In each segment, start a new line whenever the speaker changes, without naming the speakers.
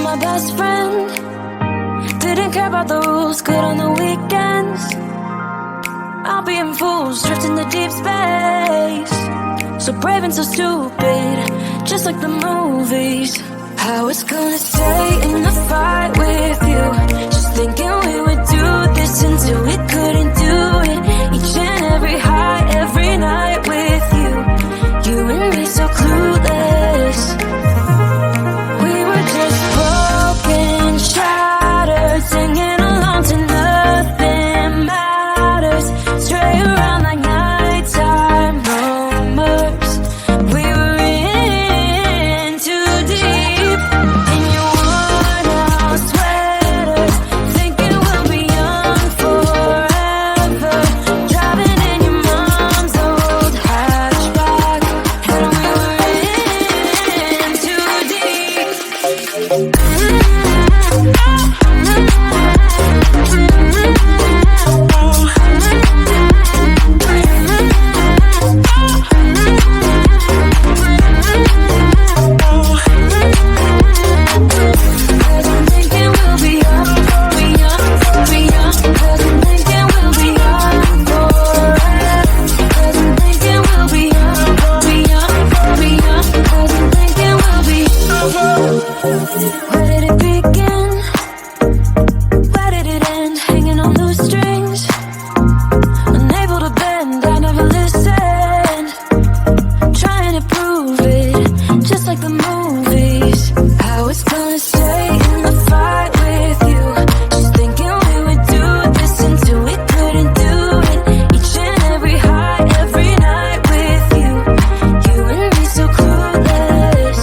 my best friend. Didn't care about the rules, good on the weekends. I'll be in fools, drifting to deep space. So brave and so stupid, just like the movies. I was gonna stay in the fight with you, just thinking we would do this until we couldn't do it. Each and every high, every night with you. You and me so clueless. We were just broken, shattered, singing along to nothing matters. Stray around like nighttime rumors. We were in too deep. In your worn out sweaters, thinking we'll be young forever. Driving in your mom's old hatchback, and we were in too deep. Cause I'm thinking we'll be young, be young, be young. Cause I'm thinking we'll be young forever. Cause I'm thinking we'll be young, be young, be young. Cause I'm thinking we'll be young. Where did it begin? Where did it end? Hanging on loose strings, unable to bend. I never listened, trying to prove it, just like the movies. I was gonna stay in the fight with you, just thinking we would do this until we couldn't do it. Each and every high, every night with you. You and me so clueless.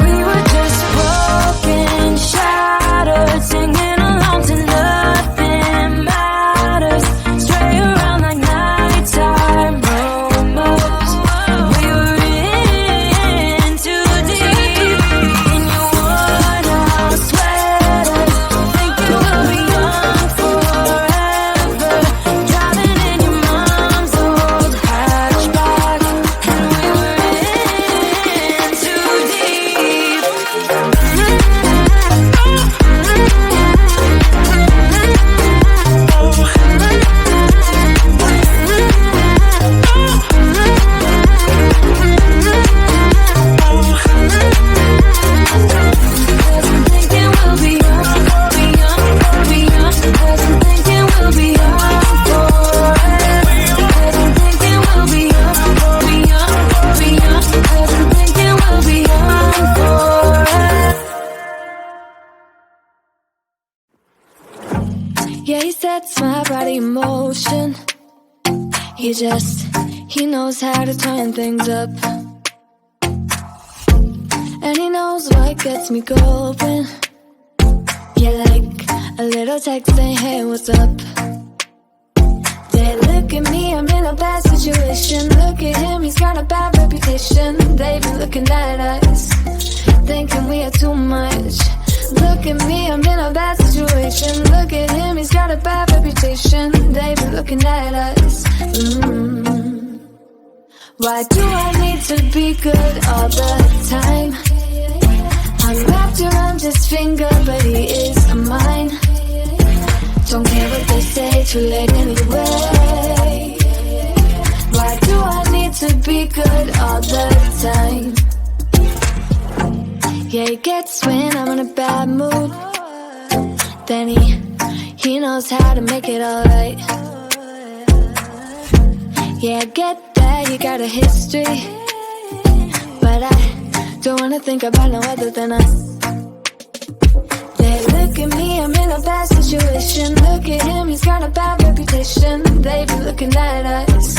We were just broken, shattered, singing along to nothing matters. Stray around like nighttime rumors. We were in too deep. In your worn out sweaters, thinking we'll be young forever. Driving in your mom's old hatchback, and we were in too deep. Cause I'm thinking we'll be young, be young, be young. Cause I'm thinking we'll be young forever. Cause I'm thinking we'll be young, be young, be young. Cause I'm thinking we'll be young forever. Yeah, he sets my body in motion. He knows how to turn things up. And he knows what gets me going. Yeah, like a little text saying, hey, what's up? They look at me, I'm in a bad situation. Look at him, he's got a bad reputation. They be looking at us, thinking we are too much. Look at me, I'm in a bad situation. Look at him, he's got a bad reputation. They be looking at us. Why do I need to be good all the time? I'm wrapped around his finger, but he is mine. Don't care what they say, too late anyway. Why do I need to be good all the time? Yeah, he gets when I'm in a bad mood. Then he knows how to make it alright. Yeah, I get that you got a history, but I don't wanna think about no other than us. They look at me, I'm in a bad situation. Look at him, he's got a bad reputation. They be looking at us,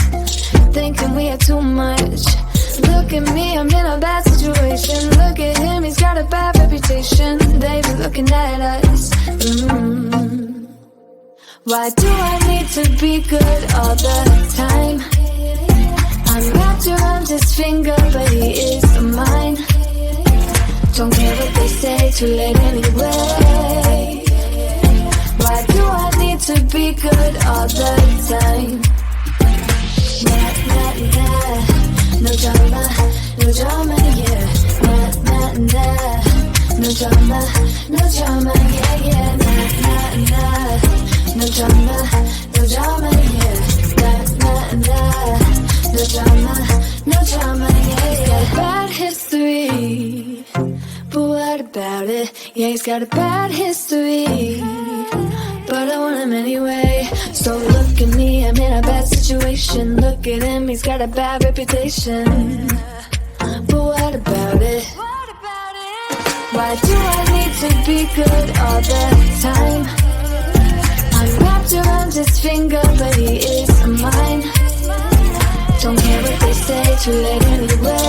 thinking we are too much. Look at me, I'm in a bad situation. Look at him, he's got a bad reputation. They be looking at us. Why do I need to be good all the time? I'm wrapped around his finger, but he is mine. Don't care what they say, too late anyway. Why do I need to be good all the time? Nah, nah, nah. No drama, yeah. Nah, nah, nah. No drama, no drama, yeah, yeah, nah, nah, nah. No drama, no drama, yeah, nah, nah, nah. No drama, no drama, yeah, yeah. Bad history, but what about it? Yeah, he's got a bad history, but I want him anyway. So look at me, I'm in a bad situation. Look at him, he's got a bad reputation. But what about it? Why do I need to be good all the time? I'm wrapped around his finger, but he is mine. Don't care what they say, too late anyway.